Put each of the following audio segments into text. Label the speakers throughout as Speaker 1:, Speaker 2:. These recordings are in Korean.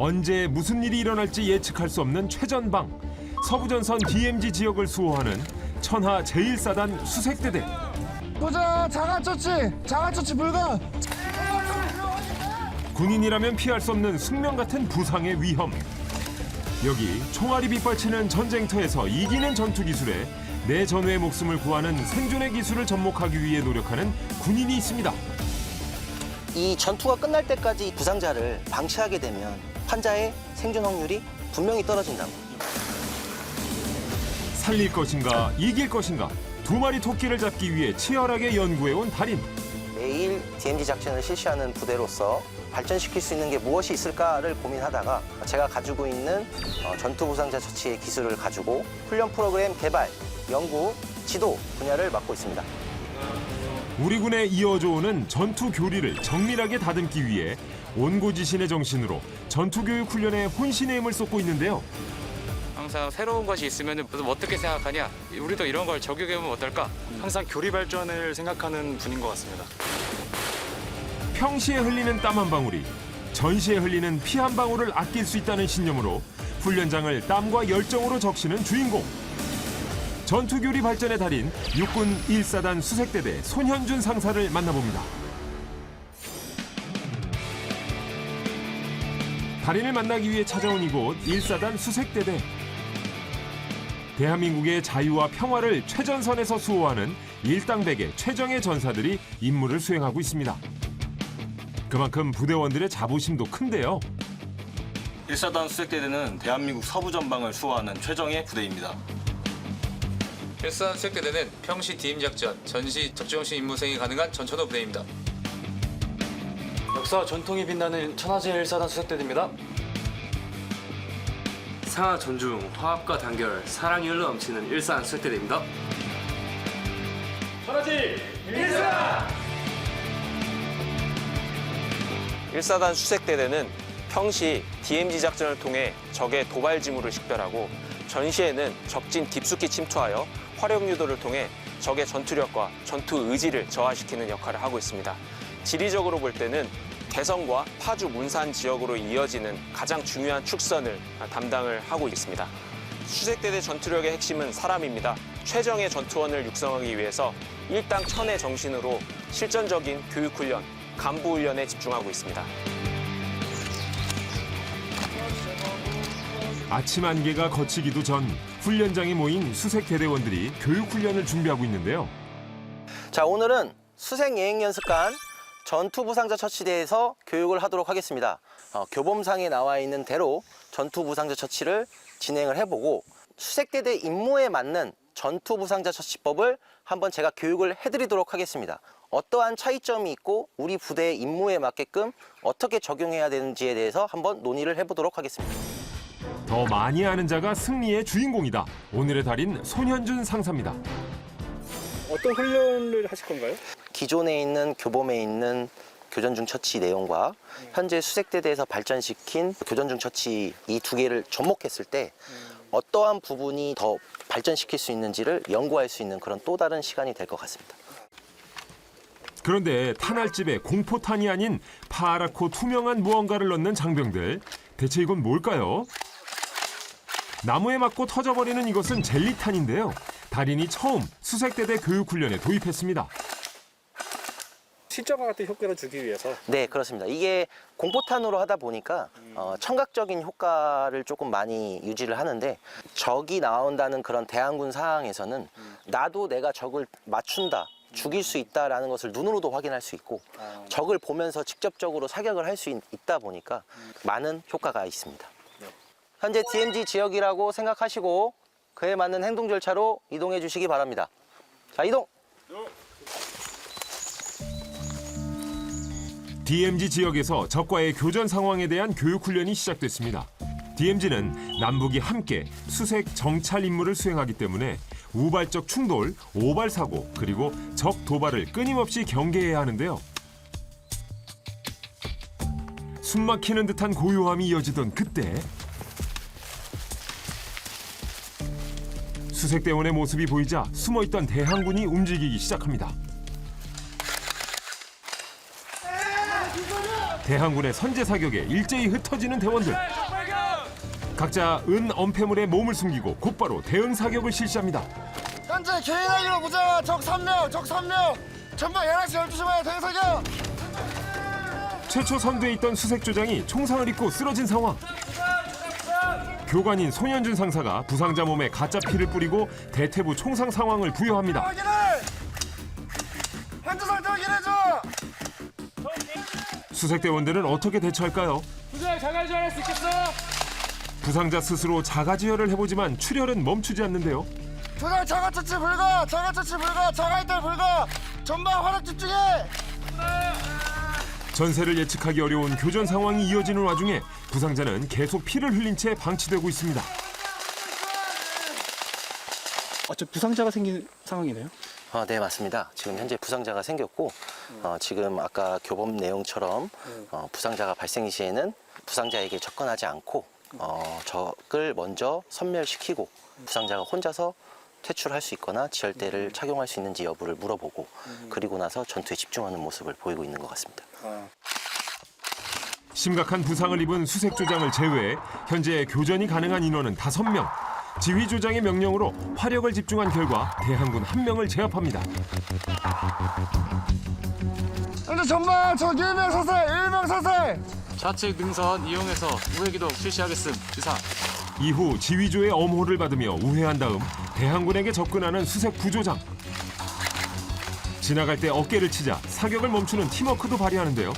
Speaker 1: 언제 무슨 일이 일어날지 예측할 수 없는 최전방. 서부전선 DMZ 지역을 수호하는 천하 제1사단 수색대대.
Speaker 2: 보자, 자가처치 불가.
Speaker 1: 군인이라면 피할 수 없는 숙명 같은 부상의 위험. 여기 총알이 빗발치는 전쟁터에서 이기는 전투 기술에 내 전우의 목숨을 구하는 생존의 기술을 접목하기 위해 노력하는 군인이 있습니다.
Speaker 3: 이 전투가 끝날 때까지 부상자를 방치하게 되면 환자의 생존 확률이 분명히 떨어진다고.
Speaker 1: 살릴 것인가 이길 것인가 두 마리 토끼를 잡기 위해 치열하게 연구해온 달인.
Speaker 3: 매일 DMZ 작전을 실시하는 부대로서 발전시킬 수 있는 게 무엇이 있을까를 고민하다가 제가 가지고 있는 전투 부상자 처치의 기술을 가지고 훈련 프로그램 개발, 연구, 지도 분야를 맡고 있습니다.
Speaker 1: 우리 군에 이어져 오는 전투 교리를 정밀하게 다듬기 위해 온고지신의 정신으로 전투 교육 훈련에 혼신의 힘을 쏟고 있는데요.
Speaker 4: 항상 새로운 것이 있으면 어떻게 생각하냐? 우리도 이런 걸 적용해보면 어떨까?
Speaker 5: 항상 교리 발전을 생각하는 분인 것 같습니다.
Speaker 1: 평시에 흘리는 땀 한 방울이 전시에 흘리는 피 한 방울을 아낄 수 있다는 신념으로 훈련장을 땀과 열정으로 적시는 주인공. 전투교리 발전의 달인 육군 1사단 수색대대 손현준 상사를 만나봅니다. 달인을 만나기 위해 찾아온 이곳 1사단 수색대대. 대한민국의 자유와 평화를 최전선에서 수호하는 일당백의 최정예 전사들이 임무를 수행하고 있습니다. 그만큼 부대원들의 자부심도 큰데요.
Speaker 6: 1사단 수색대대는 대한민국 서부 전방을 수호하는 최정예 부대입니다.
Speaker 4: 1사단 수색대대는 평시 DMZ 작전, 전시 적정시 임무 수행이 가능한 전천후 부대입니다.
Speaker 5: 역사 전통이 빛나는 천하제 1사단 수색대대입니다.
Speaker 7: 상하 존중, 화합과 단결, 사랑이 흘러 넘치는 1사단 수색대대입니다.
Speaker 5: 천하제 1사단!
Speaker 8: 1사단 수색대대는 평시 DMZ 작전을 통해 적의 도발 징후를 식별하고 전시에는 적진 깊숙이 침투하여 화력 유도를 통해 적의 전투력과 전투 의지를 저하시키는 역할을 하고 있습니다. 지리적으로 볼 때는 개성과 파주 문산 지역으로 이어지는 가장 중요한 축선을 담당을 하고 있습니다. 수색대대 전투력의 핵심은 사람입니다. 최정예 전투원을 육성하기 위해서 일당 천의 정신으로 실전적인 교육훈련, 간부훈련에 집중하고 있습니다.
Speaker 1: 아침 안개가 거치기도 전 훈련장에 모인 수색대대원들이 교육훈련을 준비하고 있는데요.
Speaker 3: 자, 오늘은 수색 예행 연습관 전투 부상자 처치대에서 교육을 하도록 하겠습니다. 교범상에 나와 있는 대로 전투 부상자 처치를 진행을 해보고 수색대대 임무에 맞는 전투 부상자 처치법을 한번 제가 교육을 해드리도록 하겠습니다. 어떠한 차이점이 있고 우리 부대의 임무에 맞게끔 어떻게 적용해야 되는지에 대해서 한번 논의를 해보도록 하겠습니다.
Speaker 1: 더 많이 아는 자가 승리의 주인공이다. 오늘의 달인 손현준 상사입니다.
Speaker 5: 어떤 훈련을 하실 건가요?
Speaker 3: 기존에 있는 교범에 있는 교전 중 처치 내용과 현재 수색대대에서 발전시킨 교전 중 처치 이 두 개를 접목했을 때 어떠한 부분이 더 발전시킬 수 있는지를 연구할 수 있는 그런 또 다른 시간이 될 것 같습니다.
Speaker 1: 그런데 탄알집에 공포탄이 아닌 파랗고 투명한 무언가를 넣는 장병들. 대체 이건 뭘까요? 나무에 맞고 터져버리는 이것은 젤리탄인데요. 달인이 처음 수색대대 교육훈련에 도입했습니다.
Speaker 5: 실전과 같은 효과를 주기 위해서
Speaker 3: 네, 그렇습니다. 이게 공포탄으로 하다 보니까 청각적인 효과를 조금 많이 유지를 하는데 적이 나온다는 그런 대항군 상황에서는 나도 내가 적을 맞춘다, 죽일 수 있다라는 것을 눈으로도 확인할 수 있고 적을 보면서 직접적으로 사격을 할 수 있다 보니까 많은 효과가 있습니다. 현재 DMZ 지역이라고 생각하시고 그에 맞는 행동 절차로 이동해 주시기 바랍니다. 자, 이동!
Speaker 1: DMZ 지역에서 적과의 교전 상황에 대한 교육훈련이 시작됐습니다. DMZ는 남북이 함께 수색 정찰 임무를 수행하기 때문에 우발적 충돌, 오발 사고, 그리고 적 도발을 끊임없이 경계해야 하는데요. 숨막히는 듯한 고요함이 이어지던 그때 수색대원의 모습이 보이자 숨어있던 대항군이 움직이기 시작합니다. 대항군의 선제 사격에 일제히 흩어지는 대원들. 각자 은 엄폐물에 몸을 숨기고 곧바로 대응 사격을 실시합니다.
Speaker 2: 현재 개인 하기로 보자. 적 3명, 적 3명. 전방 11시, 12시 만에 대사격.
Speaker 1: 최초 선두에 있던 수색조장이 총상을 입고 쓰러진 상황. 교관인 손현준 상사가 부상자 몸에 가짜 피를 뿌리고 대퇴부 총상 상황을 부여합니다.
Speaker 2: 확인해. 현재 상태 확인해줘.
Speaker 1: 수색대원들은 어떻게 대처할까요? 부상자 스스로 자가지혈을 해보지만 출혈은 멈추지 않는데요.
Speaker 2: 조장 자가 처치 불가. 자가 처치 불가. 자가 이탈 불가. 전방 화력 집중해.
Speaker 1: 전세를 예측하기 어려운 교전 상황이 이어지는 와중에 부상자는 계속 피를 흘린 채 방치되고 있습니다.
Speaker 5: 저 부상자가 생긴 상황이네요.
Speaker 3: 네, 맞습니다. 지금 현재 부상자가 생겼고 지금 아까 교범 내용처럼 부상자가 발생 시에는 부상자에게 접근하지 않고 적을 먼저 섬멸시키고 부상자가 혼자서 퇴출할 수 있거나 지혈대를 착용할 수 있는지 여부를 물어보고 그리고 나서 전투에 집중하는 모습을 보이고 있는 것 같습니다.
Speaker 1: 심각한 부상을 입은 수색조장을 제외해 현재 교전이 가능한 인원은 5명. 지휘조장의 명령으로 화력을 집중한 결과 대항군 1명을 제압합니다.
Speaker 2: 현재 전방 적 1명 사살, 1명 사살.
Speaker 7: 좌측 능선 이용해서 우회기동 실시하겠음. 이상.
Speaker 1: 이후 지휘조의 엄호를 받으며 우회한 다음 대항군에게 접근하는 수색 부조장. 지나갈 때 어깨를 치자 사격을 멈추는 팀워크도 발휘하는데요.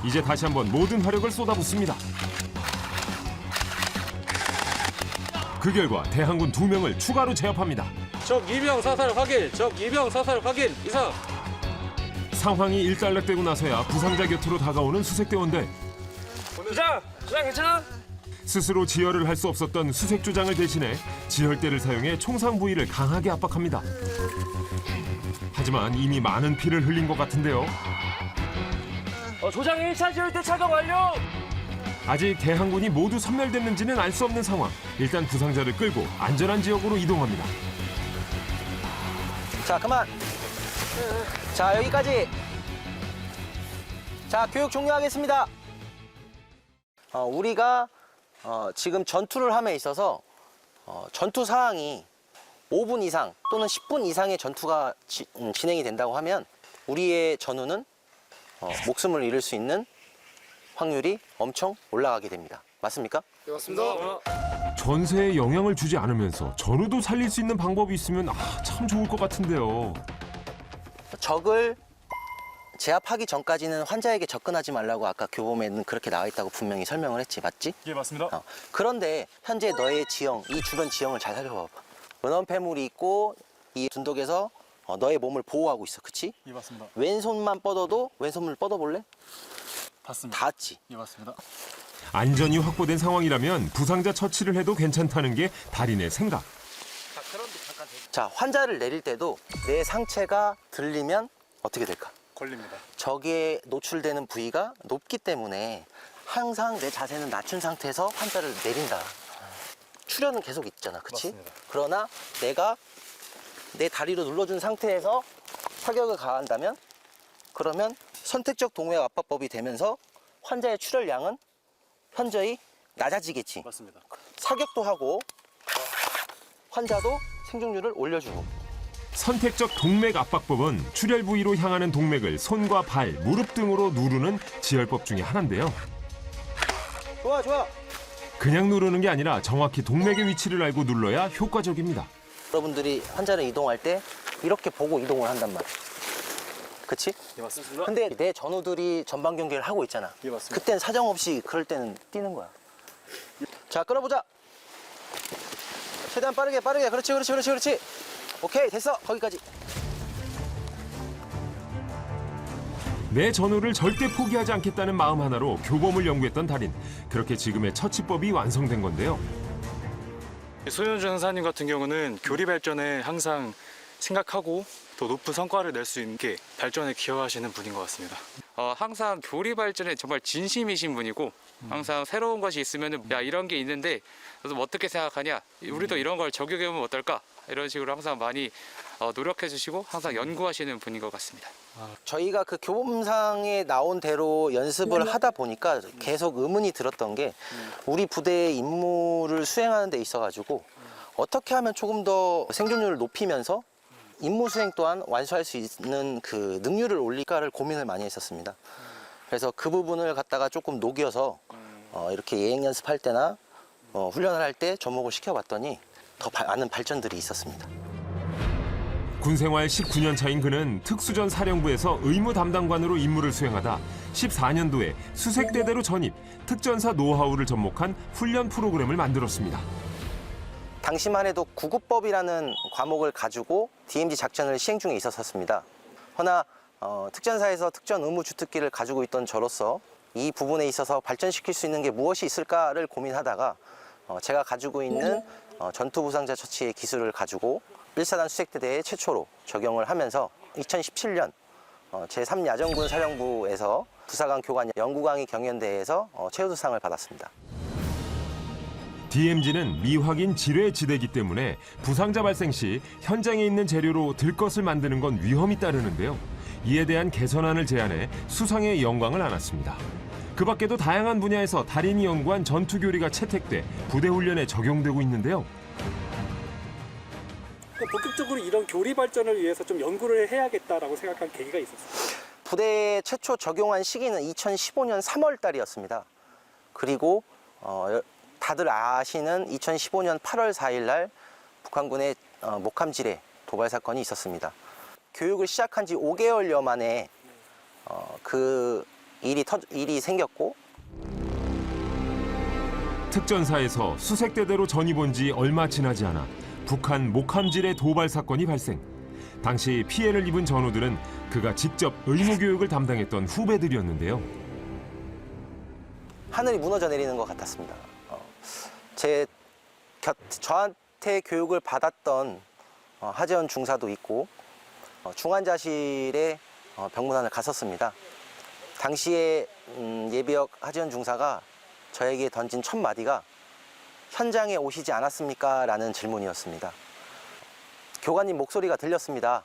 Speaker 1: 이제 다시 한번 모든 화력을 쏟아붓습니다. 그 결과 대항군 2명을 추가로 제압합니다.
Speaker 7: 적 2병 사살 확인. 적 2병 사살 확인. 이상.
Speaker 1: 상황이 일단락되고 나서야 부상자 곁으로 다가오는 수색대원들.
Speaker 7: 부장 괜찮아?
Speaker 1: 스스로 지혈을 할 수 없었던 수색조장을 대신해 지혈대를 사용해 총상 부위를 강하게 압박합니다. 하지만 이미 많은 피를 흘린 것 같은데요.
Speaker 7: 조장 1차 지혈대 착용 완료.
Speaker 1: 아직 대항군이 모두 섬멸됐는지는 알 수 없는 상황. 일단 부상자를 끌고 안전한 지역으로 이동합니다.
Speaker 3: 자, 그만. 자, 여기까지. 자, 교육 종료하겠습니다. 우리가 지금 전투를 함에 있어서 전투 상황이 5분 이상 또는 10분 이상의 전투가 진행이 된다고 하면 우리의 전우는 목숨을 잃을 수 있는 확률이 엄청 올라가게 됩니다. 맞습니까?
Speaker 2: 네, 맞습니다.
Speaker 1: 전세에 영향을 주지 않으면서 전우도 살릴 수 있는 방법이 있으면 참 좋을 것 같은데요.
Speaker 3: 적을 제압하기 전까지는 환자에게 접근하지 말라고 아까 교범에는 그렇게 나와 있다고 분명히 설명을 했지, 맞지?
Speaker 5: 예, 맞습니다.
Speaker 3: 그런데 현재 너의 지형, 이 주변 지형을 잘 살펴봐봐. 은원폐물이 있고 이 둔독에서 너의 몸을 보호하고 있어, 그치?
Speaker 5: 예, 맞습니다.
Speaker 3: 왼손만 뻗어도 왼손을 뻗어볼래?
Speaker 5: 봤습니다.
Speaker 3: 닿았지?
Speaker 5: 예, 맞습니다.
Speaker 1: 안전이 확보된 상황이라면 부상자 처치를 해도 괜찮다는 게 달인의 생각.
Speaker 3: 자, 환자를 내릴 때도 내 상체가 들리면 어떻게 될까?
Speaker 5: 걸립니다.
Speaker 3: 적에 노출되는 부위가 높기 때문에 항상 내 자세는 낮춘 상태에서 환자를 내린다. 출혈은 계속 있잖아, 그치?
Speaker 5: 맞습니다.
Speaker 3: 그러나 내가 내 다리로 눌러준 상태에서 사격을 가한다면 그러면 선택적 동호회 압박법이 되면서 환자의 출혈량은 현저히 낮아지겠지.
Speaker 5: 맞습니다.
Speaker 3: 사격도 하고 환자도 생존율을 올려주고.
Speaker 1: 선택적 동맥 압박법은 출혈 부위로 향하는 동맥을 손과 발, 무릎 등으로 누르는 지혈법 중에 하나인데요.
Speaker 3: 좋아, 좋아.
Speaker 1: 그냥 누르는 게 아니라 정확히 동맥의 위치를 알고 눌러야 효과적입니다.
Speaker 3: 여러분들이 환자를 이동할 때 이렇게 보고 이동을 한단 말이야. 그치?
Speaker 5: 예, 맞습니다.
Speaker 3: 근데 내 전우들이 전방 경계를 하고 있잖아.
Speaker 5: 예, 맞습니다.
Speaker 3: 그땐 사정없이 그럴 때는 뛰는 거야. 자, 끌어보자. 최대한 빠르게. 그렇지. 오케이, 됐어. 거기까지.
Speaker 1: 내 전우를 절대 포기하지 않겠다는 마음 하나로 교범을 연구했던 달인. 그렇게 지금의 처치법이 완성된 건데요.
Speaker 5: 소현준 선사님 같은 경우는 교리 발전에 항상 생각하고 더 높은 성과를 낼 수 있게 발전에 기여하시는 분인 것 같습니다.
Speaker 4: 항상 교리 발전에 정말 진심이신 분이고 항상 새로운 것이 있으면 야 이런 게 있는데 너도 어떻게 생각하냐? 우리도 이런 걸 적용해보면 어떨까? 이런 식으로 항상 많이 노력해 주시고 항상 연구하시는 분인 것 같습니다.
Speaker 3: 저희가 그 교범상에 나온 대로 연습을 하다 보니까 계속 의문이 들었던 게 우리 부대의 임무를 수행하는 데 있어가지고 어떻게 하면 조금 더 생존율을 높이면서 임무 수행 또한 완수할 수 있는 그 능률을 올릴까를 고민을 많이 했었습니다. 그래서 그 부분을 갖다가 조금 녹여서 이렇게 예행 연습할 때나 훈련을 할 때 접목을 시켜봤더니 더 많은 발전들이 있었습니다.
Speaker 1: 군생활 19년 차인 그는 특수전 사령부에서 의무 담당관으로 임무를 수행하다 14년도에 수색대대로 전입, 특전사 노하우를 접목한 훈련 프로그램을 만들었습니다.
Speaker 3: 당시만 해도 구급법이라는 과목을 가지고 DMZ 작전을 시행 중에 있었습니다. 허나 특전사에서 특전 의무 주특기를 가지고 있던 저로서 이 부분에 있어서 발전시킬 수 있는 게 무엇이 있을까를 고민하다가 제가 가지고 있는 전투부상자 처치의 기술을 가지고 1사단 수색대대에 최초로 적용을 하면서 2017년 제3야전군 사령부에서 부사관 교관 연구강의 경연대회에서 최우수상을 받았습니다.
Speaker 1: DMZ는 미확인 지뢰 지대이기 때문에 부상자 발생 시 현장에 있는 재료로 들것을 만드는 건 위험이 따르는데요. 이에 대한 개선안을 제안해 수상의 영광을 안았습니다. 그 밖에도 다양한 분야에서 달인이 연구한 전투교리가 채택돼 부대 훈련에 적용되고 있는데요.
Speaker 9: 본격적으로 이런 교리 발전을 위해서 좀 연구를 해야겠다라고 생각한 계기가 있었어요.
Speaker 3: 부대에 최초 적용한 시기는 2015년 3월 달이었습니다. 그리고 다들 아시는 2015년 8월 4일 날 북한군의 목함지뢰 도발 사건이 있었습니다. 교육을 시작한 지 5개월여 만에 그 일이 생겼고
Speaker 1: 특전사에서 수색대대로 전입 온 지 얼마 지나지 않아 북한 목함지뢰 도발 사건이 발생. 당시 피해를 입은 전우들은 그가 직접 의무교육을 담당했던 후배들이었는데요.
Speaker 3: 하늘이 무너져 내리는 것 같았습니다. 저한테 교육을 받았던 하재원 중사도 있고 중환자실에 병문안을 갔었습니다. 당시에 예비역 하재원 중사가 저에게 던진 첫 마디가 현장에 오시지 않았습니까? 라는 질문이었습니다. 교관님 목소리가 들렸습니다.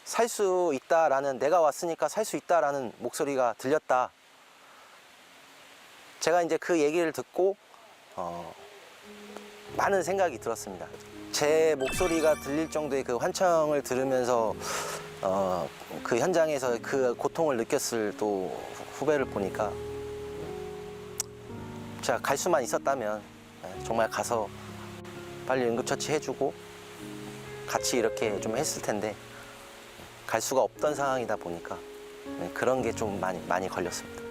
Speaker 3: 살 수 있다라는, 내가 왔으니까 살 수 있다라는 목소리가 들렸다. 제가 이제 그 얘기를 듣고 많은 생각이 들었습니다. 제 목소리가 들릴 정도의 그 환청을 들으면서 그 현장에서 그 고통을 느꼈을 또 후배를 보니까 제가 갈 수만 있었다면 정말 가서 빨리 응급처치 해주고 같이 이렇게 좀 했을 텐데 갈 수가 없던 상황이다 보니까 그런 게 좀 많이 걸렸습니다.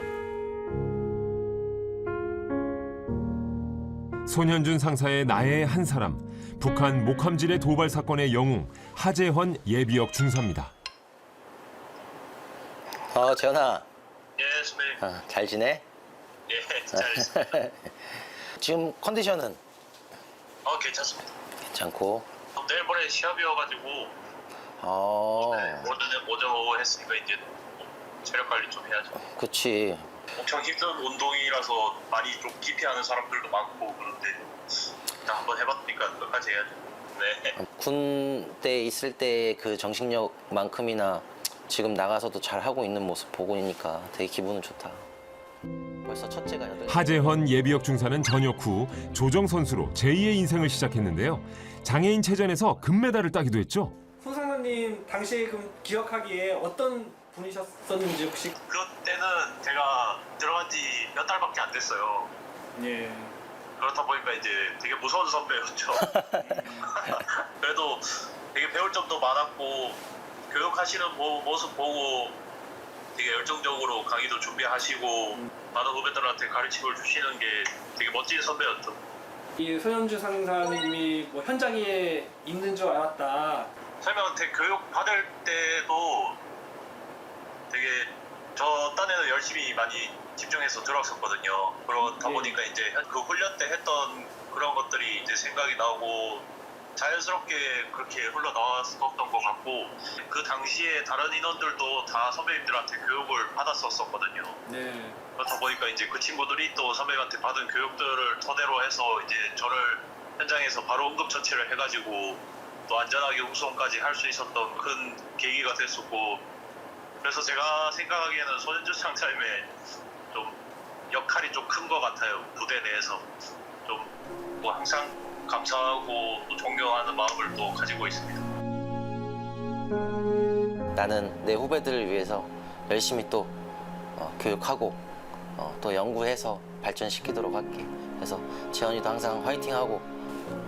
Speaker 1: 손현준 상사의 나의 한 사람, 북한 목함지뢰 도발 사건의 영웅 하재헌 예비역 중사입니다.
Speaker 3: 재현아.
Speaker 10: 예, 선배님.
Speaker 3: 잘 지내?
Speaker 10: 예, 잘.
Speaker 3: 지금 컨디션은?
Speaker 10: 괜찮습니다.
Speaker 3: 괜찮고.
Speaker 10: 내일 모레 시합이어가지고 오전 오후 했으니까 이제 체력 관리 좀 해야죠.
Speaker 3: 그치.
Speaker 10: 엄청 힘든 운동이라서 많이 좀 기피하는 사람들도 많고 그런데 일단 한번 해봤으니까 끝까지 해야죠. 네.
Speaker 3: 군대 있을 때 그 정신력만큼이나 지금 나가서도 잘 하고 있는 모습 보고니까 되게 기분은 좋다. 벌써 첫째가 8살.
Speaker 1: 하재헌 예비역 중사는 전역 후 조정 선수로 제2의 인생을 시작했는데요. 장애인 체전에서 금메달을 따기도 했죠.
Speaker 9: 손상사님 당시에 그럼 기억하기에 어떤 분이셨었는지 혹시?
Speaker 10: 그때는 제가 들어간 지 몇 달밖에 안 됐어요.
Speaker 9: 예.
Speaker 10: 그렇다 보니까 이제 되게 무서운 선배였죠. 그래도 되게 배울 점도 많았고 교육하시는 모습 보고 되게 열정적으로 강의도 준비하시고 많은 후배들한테 가르침을 주시는 게 되게 멋진 선배였죠.
Speaker 9: 이 손현주 상사님이 뭐 현장에 있는 줄 알았다.
Speaker 10: 선배한테 교육 받을 때도 되게 저 딴에는 열심히 많이 집중해서 들었었거든요. 그러다 보니까 이제 그 훈련 때 했던 그런 것들이 이제 생각이 나고 자연스럽게 그렇게 흘러나왔었던 것 같고 그 당시에 다른 인원들도 다 선배님들한테 교육을 받았었거든요.
Speaker 9: 네.
Speaker 10: 그렇다 보니까 이제 그 친구들이 또 선배님한테 받은 교육들을 토대로 해서 이제 저를 현장에서 바로 응급처치를 해가지고 또 안전하게 우승까지 할 수 있었던 큰 계기가 됐었고, 그래서 제가 생각하기에는 손현준 상사님의 좀 역할이 좀 큰 것 같아요. 부대 내에서 좀 뭐 항상 감사하고 또 존경하는 마음을 또 가지고 있습니다.
Speaker 3: 나는 내 후배들을 위해서 열심히 또 교육하고 또 연구해서 발전시키도록 할게. 그래서 재현이도 항상 화이팅하고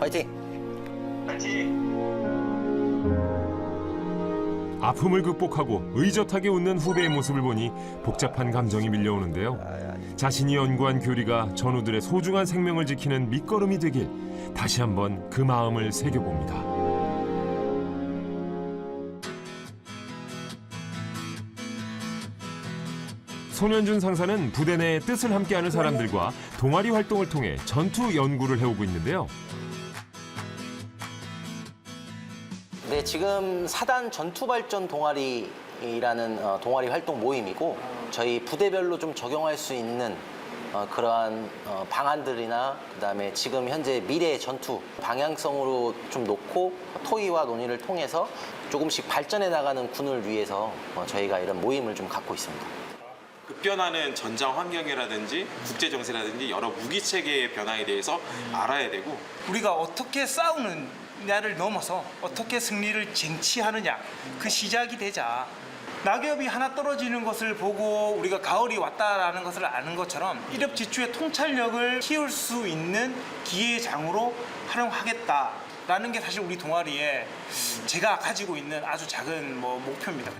Speaker 3: 화이팅!
Speaker 10: 파이팅!
Speaker 1: 아픔을 극복하고 의젓하게 웃는 후배의 모습을 보니 복잡한 감정이 밀려오는데요. 자신이 연구한 교리가 전우들의 소중한 생명을 지키는 밑거름이 되길 다시 한번 그 마음을 새겨봅니다. 손현준 상사는 부대 내의 뜻을 함께하는 사람들과 동아리 활동을 통해 전투 연구를 해오고 있는데요.
Speaker 3: 네, 지금 4단 전투발전 동아리라는 동아리 활동 모임이고 저희 부대별로 좀 적용할 수 있는 그러한 방안들이나 그다음에 지금 현재 미래 전투 방향성으로 좀 놓고 토의와 논의를 통해서 조금씩 발전해 나가는 군을 위해서 저희가 이런 모임을 좀 갖고 있습니다.
Speaker 11: 급변하는 전장 환경이라든지 국제 정세라든지 여러 무기 체계의 변화에 대해서 알아야 되고,
Speaker 12: 우리가 어떻게 싸우느냐를 넘어서 어떻게 승리를 쟁취하느냐, 그 시작이 되자. 낙엽이 하나 떨어지는 것을 보고 우리가 가을이 왔다라는 것을 아는 것처럼 일엽지추의 통찰력을 키울 수 있는 기회장으로 활용하겠다라는 게 사실 우리 동아리에 제가 가지고 있는 아주 작은 목표입니다.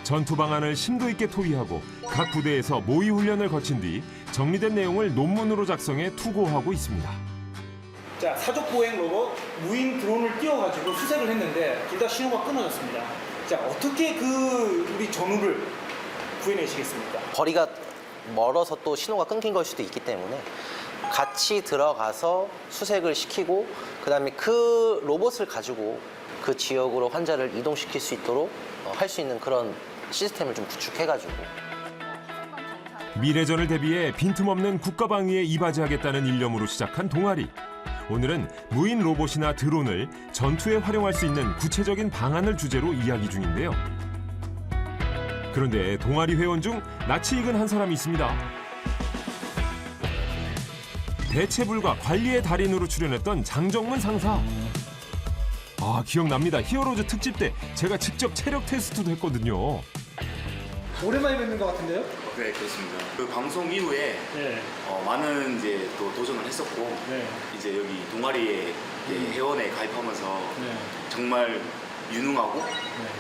Speaker 1: 전투 방안을 심도 있게 토의하고 각 부대에서 모의 훈련을 거친 뒤 정리된 내용을 논문으로 작성해 투고하고 있습니다.
Speaker 9: 자, 사족 보행 로봇 무인 드론을 띄워가지고 수색을 했는데 둘 다 신호가 끊어졌습니다. 자, 어떻게 우리 전우를 구해내시겠습니까?
Speaker 3: 거리가 멀어서 또 신호가 끊긴 걸 수도 있기 때문에 같이 들어가서 수색을 시키고 그다음에 그 로봇을 가지고 그 지역으로 환자를 이동시킬 수 있도록 할 수 있는 그런 시스템을 좀 구축해가지고
Speaker 1: 미래전을 대비해 빈틈없는 국가방위에 이바지하겠다는 일념으로 시작한 동아리. 오늘은 무인 로봇이나 드론을 전투에 활용할 수 있는 구체적인 방안을 주제로 이야기 중인데요. 그런데 동아리 회원 중 낯이 익은 한 사람이 있습니다. 대체불가 관리의 달인으로 출연했던 장정문 상사. 아, 기억납니다. 히어로즈 특집 때 제가 직접 체력 테스트도 했거든요.
Speaker 9: 오랜만에 뵙는 것 같은데요?
Speaker 11: 네, 그렇습니다. 그 방송 이후에 많은 이제 또 도전을 했었고, 이제 여기 동아리에 회원에 가입하면서 정말 유능하고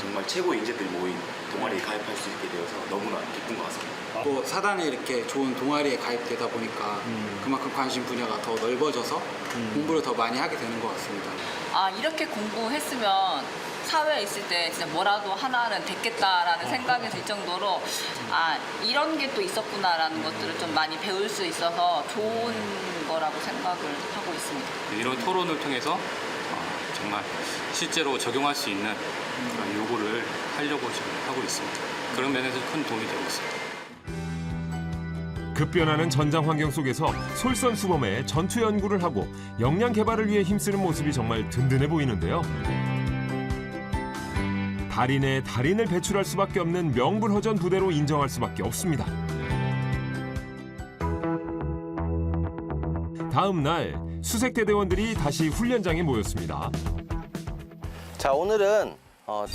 Speaker 11: 정말 최고의 인재들이 모인 동아리에 가입할 수 있게 되어서 너무나 기쁜 것 같습니다.
Speaker 13: 또 사단에 이렇게 좋은 동아리에 가입되다 보니까 그만큼 관심 분야가 더 넓어져서 공부를 더 많이 하게 되는 것 같습니다.
Speaker 14: 아, 이렇게 공부했으면 사회에 있을 때 진짜 뭐라도 하나는 됐겠다라는 생각이 들 정도로 아, 이런 게 또 있었구나라는 것들을 좀 많이 배울 수 있어서 좋은 거라고 생각을 하고 있습니다.
Speaker 4: 이런 토론을 통해서 정말 실제로 적용할 수 있는 그런 요구를 하려고 지금 하고 있습니다. 그런 면에서 큰 도움이 되고 있습니다.
Speaker 1: 급변하는 전장 환경 속에서 솔선수범해 전투 연구를 하고 역량 개발을 위해 힘쓰는 모습이 정말 든든해 보이는데요. 달인의 달인을 배출할 수밖에 없는 명불허전 부대로 인정할 수밖에 없습니다. 다음 날 수색대대원들이 다시 훈련장에 모였습니다.
Speaker 3: 자, 오늘은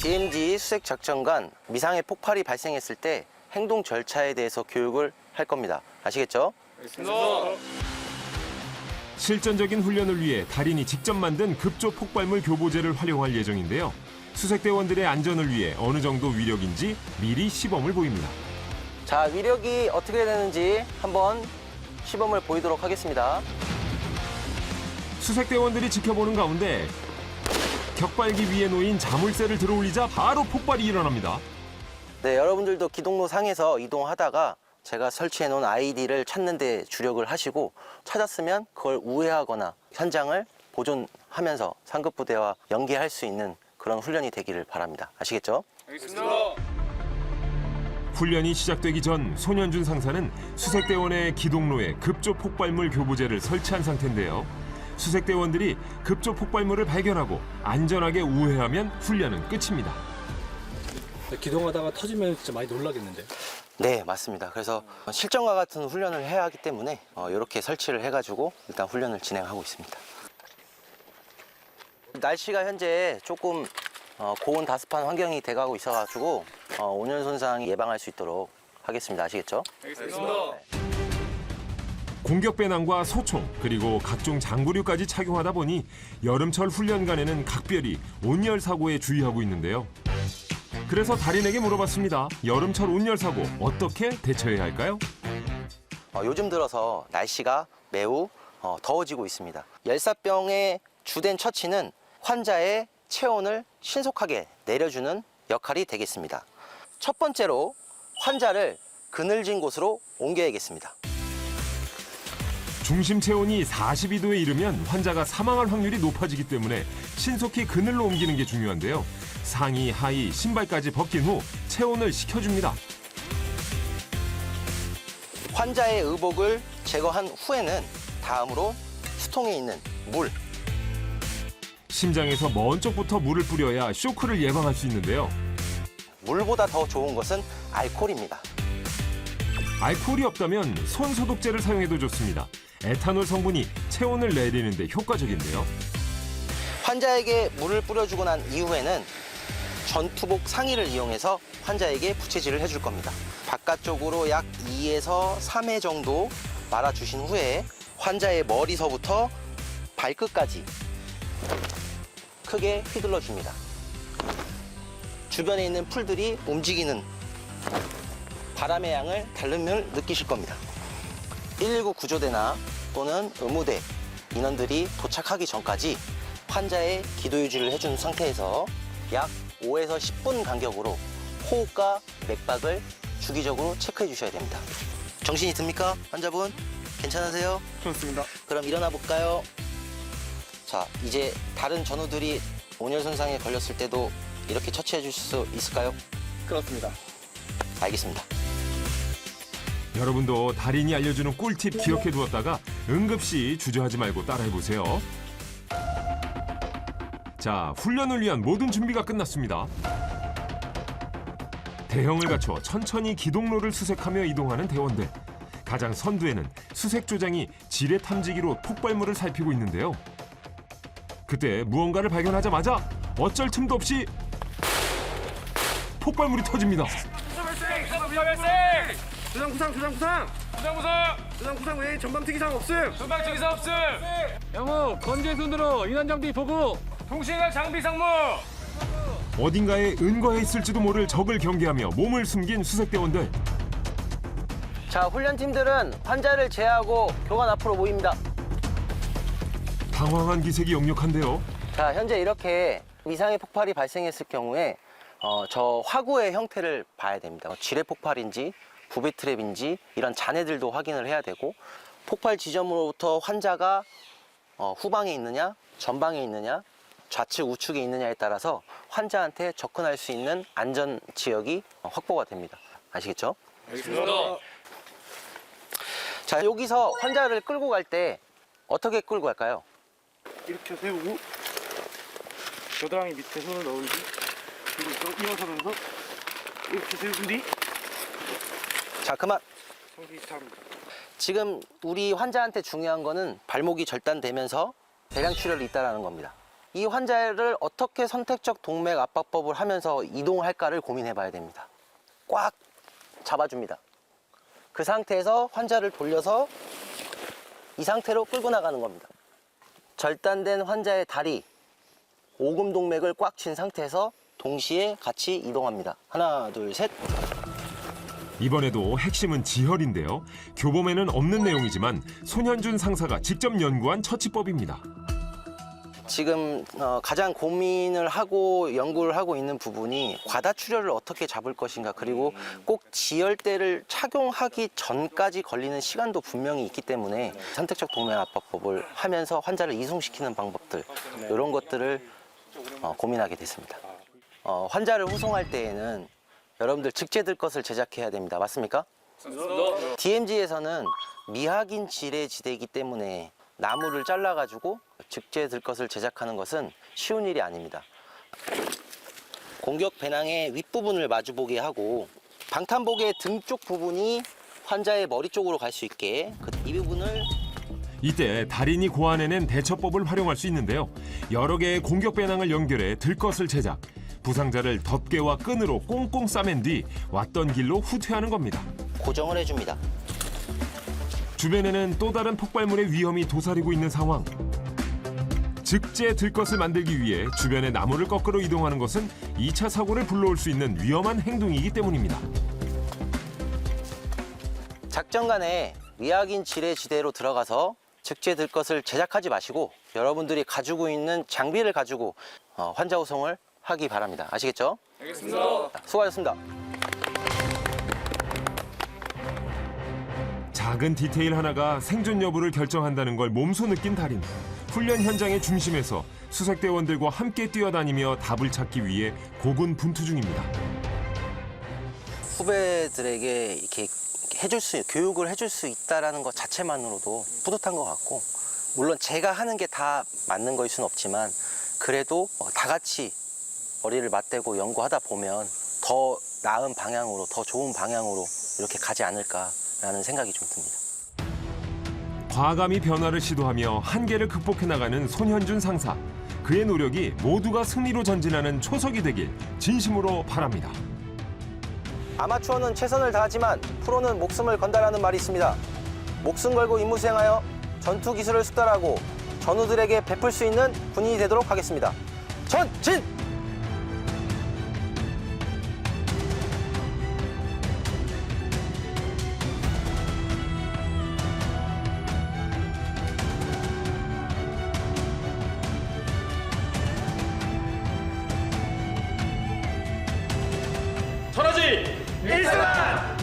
Speaker 3: DMZ 수색작전관 미상의 폭발이 발생했을 때 행동 절차에 대해서 교육을 할 겁니다. 아시겠죠?
Speaker 1: 실전적인 훈련을 위해 달인이 직접 만든 급조 폭발물 교보제를 활용할 예정인데요. 수색대원들의 안전을 위해 어느 정도 위력인지 미리 시범을 보입니다.
Speaker 3: 자, 위력이 어떻게 되는지 한번 시범을 보이도록 하겠습니다.
Speaker 1: 수색대원들이 지켜보는 가운데 격발기 위에 놓인 자물쇠를 들어올리자 바로 폭발이 일어납니다.
Speaker 3: 네, 여러분들도 기동로 상에서 이동하다가 제가 설치해 놓은 아이디를 찾는 데 주력을 하시고 찾았으면 그걸 우회하거나 현장을 보존하면서 상급부대와 연계할 수 있는 그런 훈련이 되기를 바랍니다. 아시겠죠?
Speaker 11: 알겠습니다.
Speaker 1: 훈련이 시작되기 전 손현준 상사는 수색대원의 기동로에 급조 폭발물 교보제를 설치한 상태인데요. 수색대원들이 급조 폭발물을 발견하고 안전하게 우회하면 훈련은 끝입니다.
Speaker 15: 기동하다가 터지면 진짜 많이 놀라겠는데.
Speaker 3: 네, 맞습니다. 그래서 실전과 같은 훈련을 해야 하기 때문에 이렇게 설치를 해가지고 일단 훈련을 진행하고 있습니다. 날씨가 현재 조금 고온 다습한 환경이 돼가고 있어가지고 온열 손상 예방할 수 있도록 하겠습니다. 아시겠죠?
Speaker 5: 알겠습니다.
Speaker 1: 공격 배낭과 소총 그리고 각종 장구류까지 착용하다 보니 여름철 훈련간에는 각별히 온열 사고에 주의하고 있는데요. 그래서 달인에게 물어봤습니다. 여름철 온열 사고 어떻게 대처해야 할까요?
Speaker 3: 요즘 들어서 날씨가 매우 더워지고 있습니다. 열사병의 주된 처치는 환자의 체온을 신속하게 내려주는 역할이 되겠습니다. 첫 번째로 환자를 그늘진 곳으로 옮겨야겠습니다.
Speaker 1: 중심 체온이 42도에 이르면 환자가 사망할 확률이 높아지기 때문에 신속히 그늘로 옮기는 게 중요한데요. 상의, 하의, 신발까지 벗긴 후 체온을 식혀줍니다.
Speaker 3: 환자의 의복을 제거한 후에는 다음으로 수통에 있는 물.
Speaker 1: 심장에서 먼 쪽부터 물을 뿌려야 쇼크를 예방할 수 있는데요.
Speaker 3: 물보다 더 좋은 것은 알코올입니다.
Speaker 1: 알코올이 없다면 손 소독제를 사용해도 좋습니다. 에탄올 성분이 체온을 내리는 데 효과적인데요.
Speaker 3: 환자에게 물을 뿌려주고 난 이후에는 전투복 상의를 이용해서 환자에게 부채질을 해줄 겁니다. 바깥쪽으로 약 2에서 3회 정도 말아주신 후에 환자의 머리서부터 발끝까지 크게 휘둘러 줍니다. 주변에 있는 풀들이 움직이는 바람의 양을 다름을 느끼실 겁니다. 119 구조대나 또는 의무대 인원들이 도착하기 전까지 환자의 기도 유지를 해준 상태에서 약 5에서 10분 간격으로 호흡과 맥박을 주기적으로 체크해 주셔야 됩니다. 정신이 듭니까? 환자분? 괜찮으세요?
Speaker 2: 좋습니다.
Speaker 3: 그럼 일어나 볼까요? 자, 이제 다른 전우들이 온열 손상에 걸렸을 때도 이렇게 처치해 주실 수 있을까요?
Speaker 2: 그렇습니다.
Speaker 3: 알겠습니다.
Speaker 1: 여러분도 달인이 알려주는 꿀팁 기억해 두었다가 응급시 주저하지 말고 따라해 보세요. 자, 훈련을 위한 모든 준비가 끝났습니다. 대형을 갖춰 천천히 기동로를 수색하며 이동하는 대원들. 가장 선두에는 수색조장이 지뢰 탐지기로 폭발물을 살피고 있는데요. 그때 무언가를 발견하자마자 어쩔 틈도 없이 폭발물이 터집니다.
Speaker 2: 조장 구상 외에 전방 특이사항 없음.
Speaker 5: 영호 건조해 손으로 인원 장비 보고 통신과 장비 상무.
Speaker 1: 어딘가에 은거해 있을지도 모를 적을 경계하며 몸을 숨긴 수색대원들.
Speaker 3: 자, 훈련팀들은 환자를 제하고 교관 앞으로 모입니다.
Speaker 1: 당황한 기색이 역력한데요.
Speaker 3: 자, 현재 이렇게 이상의 폭발이 발생했을 경우에 저 화구의 형태를 봐야 됩니다. 지뢰 폭발인지 부배 트랩인지 이런 잔해들도 확인을 해야 되고, 폭발 지점으로부터 환자가 후방에 있느냐 전방에 있느냐 좌측 우측에 있느냐에 따라서 환자한테 접근할 수 있는 안전 지역이 확보가 됩니다. 아시겠죠?
Speaker 5: 알겠습니다.
Speaker 3: 자, 여기서 환자를 끌고 갈 때 어떻게 끌고 갈까요?
Speaker 2: 이렇게 세우고 겨드랑이 밑에 손을 넣은 뒤 그리고 일어서면서 이렇게 세운 뒤
Speaker 3: 자, 그만.
Speaker 2: 정신 차립니다.
Speaker 3: 지금 우리 환자한테 중요한 거는 발목이 절단되면서 대량 출혈이 있다는 겁니다. 이 환자를 어떻게 선택적 동맥 압박법을 하면서 이동할까를 고민해 봐야 됩니다. 꽉 잡아줍니다. 그 상태에서 환자를 돌려서 이 상태로 끌고 나가는 겁니다. 절단된 환자의 다리, 오금 동맥을 꽉 쥔 상태에서 동시에 같이 이동합니다. 하나, 둘, 셋.
Speaker 1: 이번에도 핵심은 지혈인데요. 교범에는 없는 내용이지만 손현준 상사가 직접 연구한 처치법입니다.
Speaker 3: 지금 가장 고민을 하고 연구를 하고 있는 부분이 과다출혈을 어떻게 잡을 것인가, 그리고 꼭 지혈대를 착용하기 전까지 걸리는 시간도 분명히 있기 때문에 선택적 동맥 압박법을 하면서 환자를 이송시키는 방법들, 이런 것들을 고민하게 됐습니다. 환자를 후송할 때에는 여러분들 직제들 것을 제작해야 됩니다. 맞습니까? DMZ에서는 미확인 지뢰 지대이기 때문에 나무를 잘라가지고 즉재 들것을 제작하는 것은 쉬운 일이 아닙니다. 공격 배낭의 윗부분을 마주보게 하고 방탄복의 등 쪽 부분이 환자의 머리 쪽으로 갈 수 있게 이 부분을
Speaker 1: 이때 달인이 고안해낸 대처법을 활용할 수 있는데요. 여러 개의 공격 배낭을 연결해 들것을 제작. 부상자를 덮개와 끈으로 꽁꽁 싸맨 뒤 왔던 길로 후퇴하는 겁니다.
Speaker 3: 고정을 해줍니다.
Speaker 1: 주변에는 또 다른 폭발물의 위험이 도사리고 있는 상황. 즉재 들것을 만들기 위해 주변의 나무를 거꾸로 이동하는 것은 2차 사고를 불러올 수 있는 위험한 행동이기 때문입니다.
Speaker 3: 작전간에 위약인 지뢰지대로 들어가서 즉재 들것을 제작하지 마시고 여러분들이 가지고 있는 장비를 가지고 환자 후송을 하기 바랍니다. 아시겠죠?
Speaker 8: 알겠습니다.
Speaker 3: 수고하셨습니다.
Speaker 1: 작은 디테일 하나가 생존 여부를 결정한다는 걸 몸소 느낀 달인. 훈련 현장의 중심에서 수색대원들과 함께 뛰어다니며 답을 찾기 위해 고군분투 중입니다.
Speaker 3: 후배들에게 이렇게 교육을 해줄 수 있다는 것 자체만으로도 뿌듯한 것 같고, 물론 제가 하는 게 다 맞는 거일 수는 없지만 그래도 다 같이 머리를 맞대고 연구하다 보면 더 나은 방향으로, 더 좋은 방향으로 이렇게 가지 않을까라는 생각이 좀 듭니다.
Speaker 1: 과감히 변화를 시도하며 한계를 극복해 나가는 손현준 상사. 그의 노력이 모두가 승리로 전진하는 초석이 되길 진심으로 바랍니다.
Speaker 3: 아마추어는 최선을 다하지만 프로는 목숨을 건다라는 말이 있습니다. 목숨 걸고 임무 수행하여 전투 기술을 숙달하고 전우들에게 베풀 수 있는 군인이 되도록 하겠습니다. 전진!
Speaker 2: 전하지 일사단!